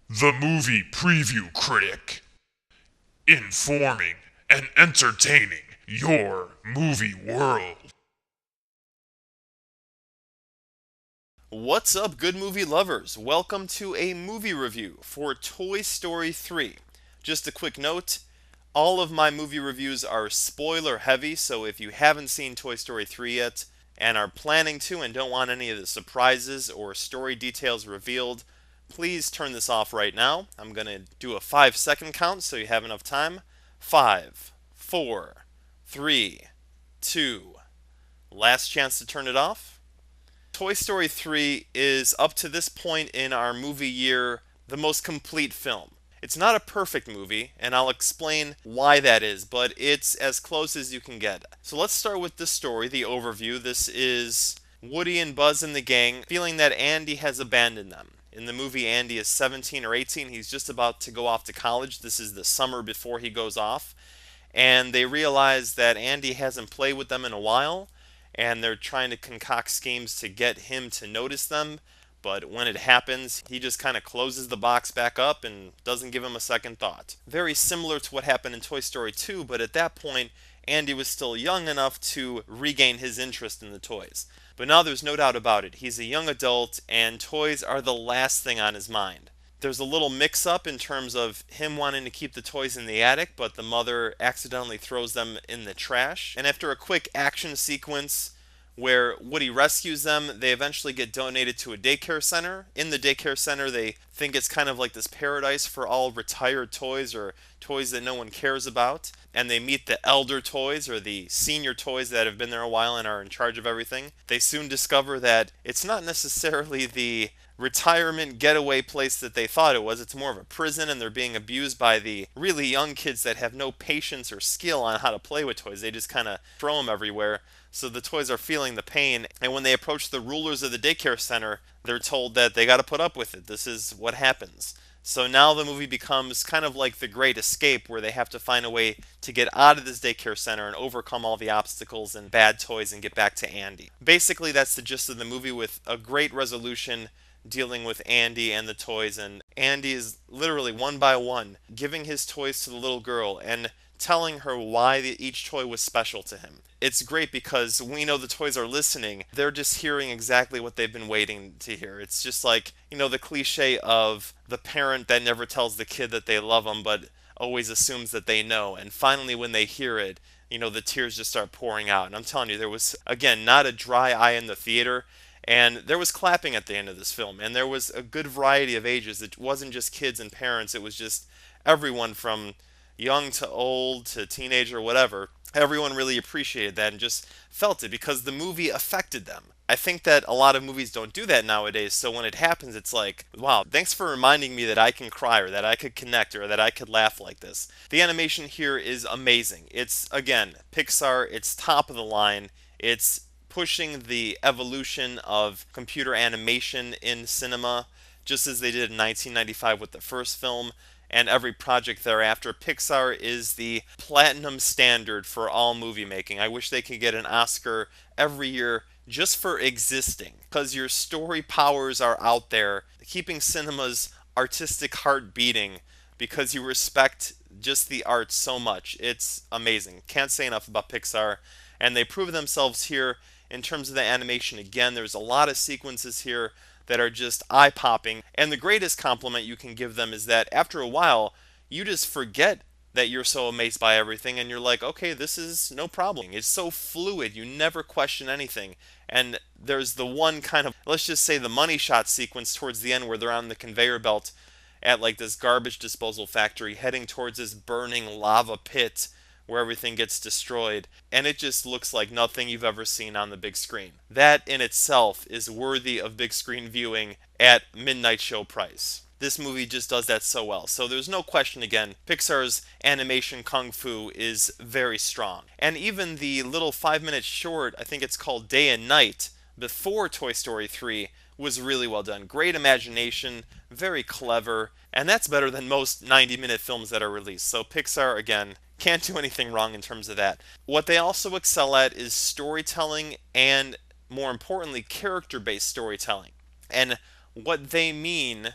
The Movie Preview Critic. Informing and entertaining your movie world. What's up, good movie lovers? Welcome to a movie review for Toy Story 3. Just a quick note, all of my movie reviews are spoiler heavy, so if you haven't seen Toy Story 3 yet and are planning to and don't want any of the surprises or story details revealed, please turn this off right now. I'm going to do a 5-second count so you have enough time. 5, 4, 3, 2. Last chance to turn it off. Toy Story 3 is, up to this point in our movie year, the most complete film. It's not a perfect movie, and I'll explain why that is, but it's as close as you can get. So let's start with the story, the overview. This is Woody and Buzz and the gang feeling that Andy has abandoned them. In the movie, Andy is 17 or 18. He's just about to go off to college. This is the summer before he goes off. And they realize that Andy hasn't played with them in a while, and they're trying to concoct schemes to get him to notice them. But when it happens, he just kind of closes the box back up and doesn't give him a second thought. Very similar to what happened in Toy Story 2, but at that point, Andy was still young enough to regain his interest in the toys. But now there's no doubt about it. He's a young adult, and toys are the last thing on his mind. There's a little mix up in terms of him wanting to keep the toys in the attic, but the mother accidentally throws them in the trash. And after a quick action sequence where Woody rescues them, they eventually get donated to a daycare center. In the daycare center, they think it's kind of like this paradise for all retired toys or toys that no one cares about. And they meet the elder toys or the senior toys that have been there a while and are in charge of everything. They soon discover that it's not necessarily the retirement getaway place that they thought it was. It's more of a prison, and they're being abused by the really young kids that have no patience or skill on how to play with toys. They just kind of throw them everywhere. So the toys are feeling the pain, and when they approach the rulers of the daycare center, they're told that they got to put up with it. This is what happens. So now the movie becomes kind of like The Great Escape, where they have to find a way to get out of this daycare center and overcome all the obstacles and bad toys and get back to Andy. Basically, that's the gist of the movie, with a great resolution dealing with Andy and the toys. And Andy is literally one by one giving his toys to the little girl and telling her why each toy was special to him. It's great because we know the toys are listening. They're just hearing exactly what they've been waiting to hear. It's just like, the cliche of the parent that never tells the kid that they love them but always assumes that they know. And finally, when they hear it, the tears just start pouring out. And I'm telling you, there was, again, not a dry eye in the theater. And there was clapping at the end of this film, and there was a good variety of ages. It wasn't just kids and parents, it was just everyone from young to old to teenager, whatever. Everyone really appreciated that and just felt it because the movie affected them. I think that a lot of movies don't do that nowadays, so when it happens, it's like, wow, thanks for reminding me that I can cry or that I could connect or that I could laugh like this. The animation here is amazing. It's, again, Pixar, it's top of the line. It's pushing the evolution of computer animation in cinema, just as they did in 1995 with the first film, and every project thereafter. Pixar is the platinum standard for all movie making. I wish they could get an Oscar every year just for existing, because your story powers are out there, keeping cinema's artistic heart beating, because you respect just the art so much. It's amazing. Can't say enough about Pixar, and they prove themselves here in terms of the animation. Again, there's a lot of sequences here that are just eye-popping, and the greatest compliment you can give them is that after a while, you just forget that you're so amazed by everything, and you're like, okay, this is no problem. It's so fluid, you never question anything. And there's the one kind of, let's just say, the money shot sequence towards the end where they're on the conveyor belt at like this garbage disposal factory heading towards this burning lava pit where everything gets destroyed, and it just looks like nothing you've ever seen on the big screen. That in itself is worthy of big screen viewing at midnight show price. This movie just does that so well. So there's no question, again, Pixar's animation kung fu is very strong. And even the little 5-minute short, I think it's called Day and Night, before Toy Story 3, was really well done. Great imagination, very clever, and that's better than most 90-minute films that are released. So Pixar, again, can't do anything wrong in terms of that. What they also excel at is storytelling and, more importantly, character-based storytelling. And what they mean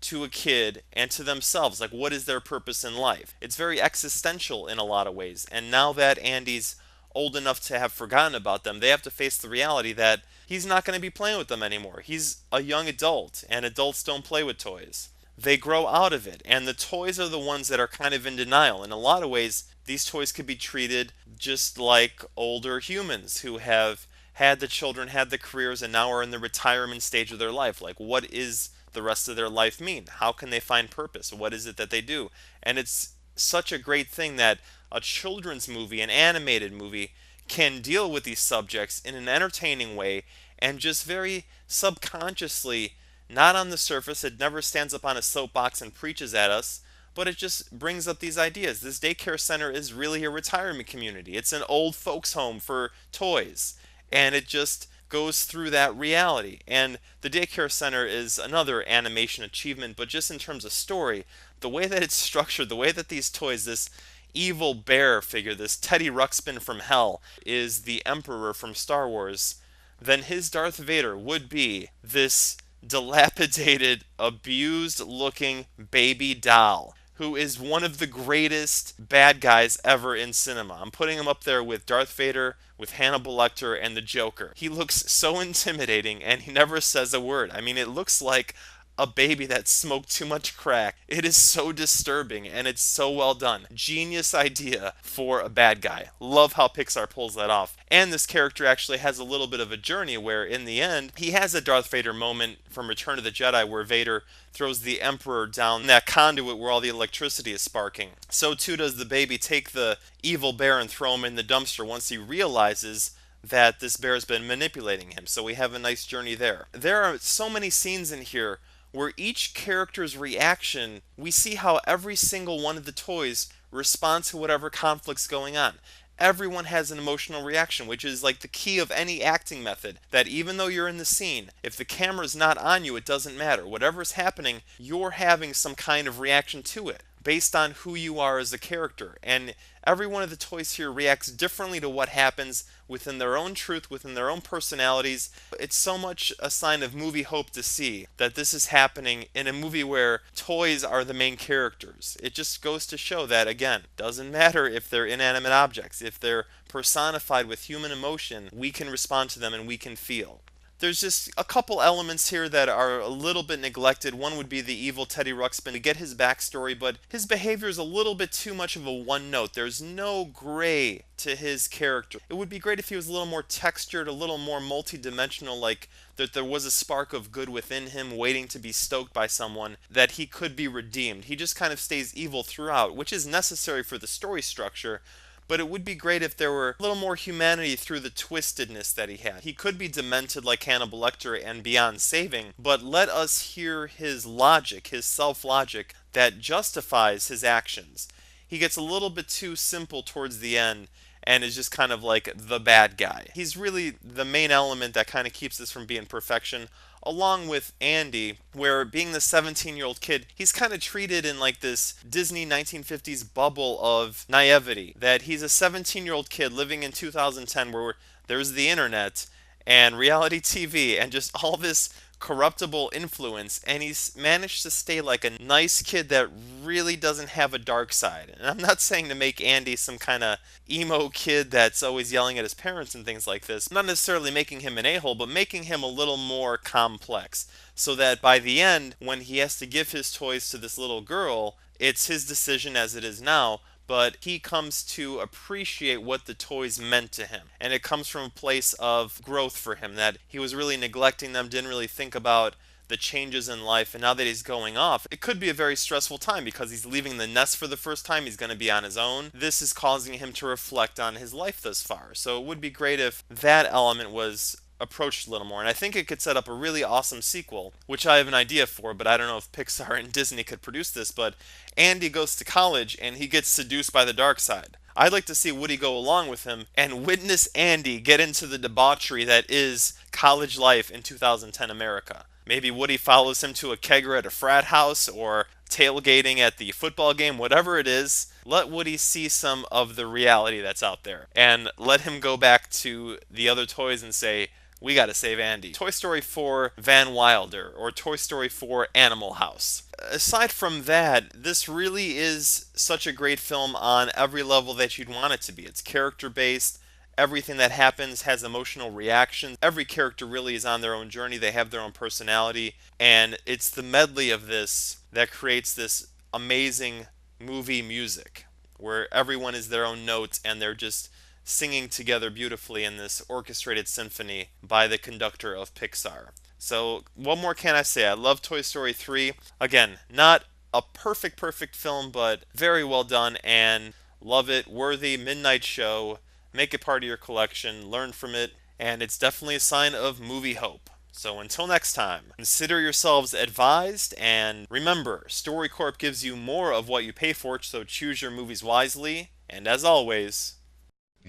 to a kid and to themselves. Like, what is their purpose in life? It's very existential in a lot of ways. And now that Andy's old enough to have forgotten about them, they have to face the reality that he's not going to be playing with them anymore. He's a young adult, and adults don't play with toys. They grow out of it, and the toys are the ones that are kind of in denial. In a lot of ways, these toys could be treated just like older humans who have had the children, had the careers, and now are in the retirement stage of their life. Like, what is the rest of their life mean? How can they find purpose? What is it that they do? And it's such a great thing that a children's movie, an animated movie, can deal with these subjects in an entertaining way and just very subconsciously, not on the surface. It never stands up on a soapbox and preaches at us, but it just brings up these ideas. This daycare center is really a retirement community. It's an old folks home for toys, and it just goes through that reality. And the daycare center is another animation achievement, but just in terms of story, the way that it's structured, the way that these toys, this evil bear figure, this Teddy Ruxpin from hell, is the Emperor from Star Wars, then his Darth Vader would be this dilapidated, abused looking baby doll who is one of the greatest bad guys ever in cinema. I'm putting him up there with Darth Vader, with Hannibal Lecter, and the Joker. He looks so intimidating, and he never says a word. I mean, it looks like a baby that smoked too much crack. It is so disturbing, and it's so well done. Genius idea for a bad guy. Love how Pixar pulls that off. And this character actually has a little bit of a journey where, in the end, he has a Darth Vader moment from Return of the Jedi where Vader throws the Emperor down that conduit where all the electricity is sparking. So too does the baby take the evil bear and throw him in the dumpster once he realizes that this bear has been manipulating him. So we have a nice journey there. There are so many scenes in here where each character's reaction, we see how every single one of the toys responds to whatever conflict's going on. Everyone has an emotional reaction, which is like the key of any acting method. That even though you're in the scene, if the camera's not on you, it doesn't matter. Whatever's happening, you're having some kind of reaction to it based on who you are as a character. And every one of the toys here reacts differently to what happens within their own truth, within their own personalities. It's so much a sign of movie hope to see that this is happening in a movie where toys are the main characters. It just goes to show that, again, doesn't matter if they're inanimate objects. If they're personified with human emotion, we can respond to them and we can feel. There's just a couple elements here that are a little bit neglected. One would be the evil Teddy Ruxpin. We get his backstory, but his behavior is a little bit too much of a one note. There's no gray to his character. It would be great if he was a little more textured, a little more multi-dimensional, like that there was a spark of good within him waiting to be stoked by someone, that he could be redeemed. He just kind of stays evil throughout, which is necessary for the story structure. But it would be great if there were a little more humanity through the twistedness that he had. He could be demented like Hannibal Lecter and beyond saving, but let us hear his logic, his self-logic that justifies his actions. He gets a little bit too simple towards the end and is just kind of like the bad guy. He's really the main element that kind of keeps this from being perfection, along with Andy, where being the 17-year-old kid, he's kind of treated in like this Disney 1950s bubble of naivety, that he's a 17-year-old kid living in 2010 where there's the internet and reality TV and just all this corruptible influence, and he's managed to stay like a nice kid that really doesn't have a dark side. And I'm not saying to make Andy some kind of emo kid that's always yelling at his parents and things like this. I'm not necessarily making him an a-hole, but making him a little more complex, so that by the end, when he has to give his toys to this little girl, it's his decision as it is now, but he comes to appreciate what the toys meant to him. And it comes from a place of growth for him, that he was really neglecting them, didn't really think about the changes in life, and now that he's going off, it could be a very stressful time because he's leaving the nest for the first time, he's going to be on his own. This is causing him to reflect on his life thus far. So it would be great if that element was approached a little more, and I think it could set up a really awesome sequel, which I have an idea for, but I don't know if Pixar and Disney could produce this. But Andy goes to college and he gets seduced by the dark side. I'd like to see Woody go along with him and witness Andy get into the debauchery that is college life in 2010 America. Maybe Woody follows him to a kegger at a frat house or tailgating at the football game, whatever it is. Let Woody see some of the reality that's out there, and let him go back to the other toys and say, We gotta save Andy. Toy Story 4 Van Wilder, or Toy Story 4 Animal House. Aside from that, this really is such a great film on every level that you'd want it to be. It's character based. Everything that happens has emotional reactions. Every character really is on their own journey. They have their own personality. And it's the medley of this that creates this amazing movie music where everyone is their own notes and they're just singing together beautifully in this orchestrated symphony by the conductor of Pixar. So, what more can I say? I love Toy Story 3. Again, not a perfect film, but very well done and love it. Worthy midnight show. Make it part of your collection, learn from it, and it's definitely a sign of movie hope. So until next time, consider yourselves advised, and remember, StoryCorp gives you more of what you pay for, so choose your movies wisely, and as always,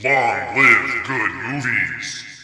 Long live good movies!